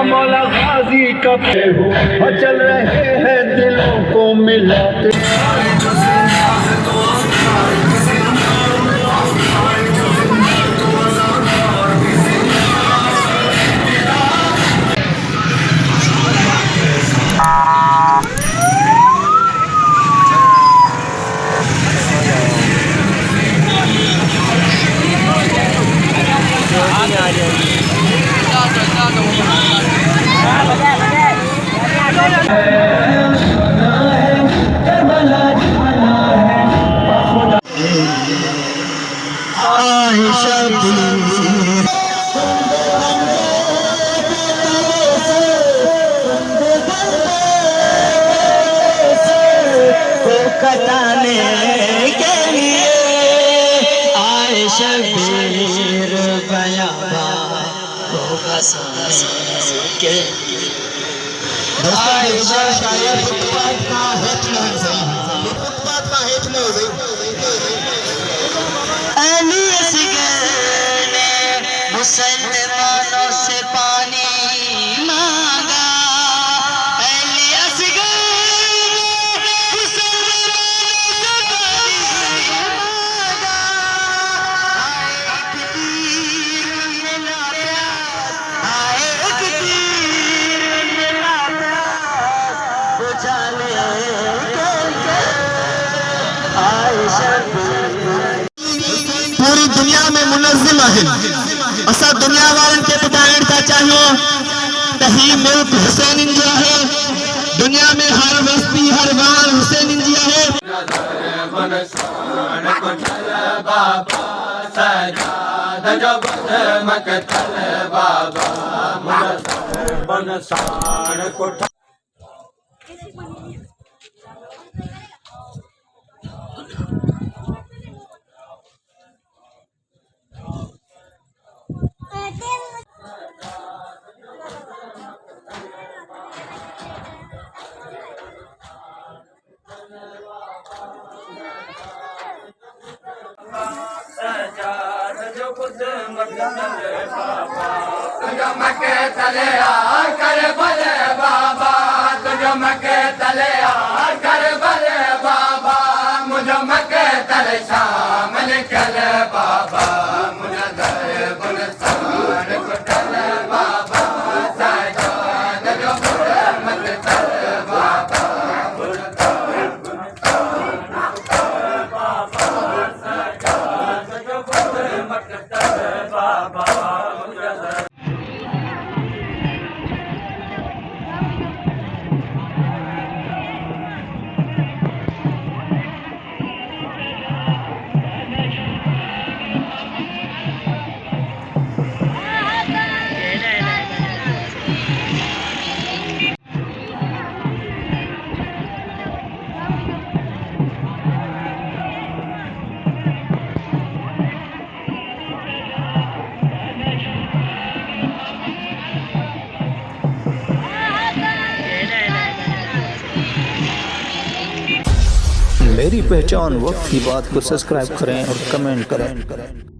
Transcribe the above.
मौला गाजी का चल रहे हैं दिलों को मिलाते। कटाने के लिए आए शबीर बयाबा होगा के मुसलमानों से पानी मांगा। पूरी दुनिया में मुनज़्ज़म है असा दुनिया वारन के ॿुधाइण था चाहियूं त ही मुल्क हुसैन जो है। दुनिया में हर बस्ती हर गांव हुसैन जी है। मके तले कर भले बाबा, तुझो मके तले कर भले बाबा, मुझो मके तले शामिल कर बाबा, मुझे दर गुलस्तान कुटल बाबा, सजाद जो मत तल बाबा, सजाद जो मत तल बाबा। मेरी पहचान वक्त की बात को सब्सक्राइब करें और कमेंट करें।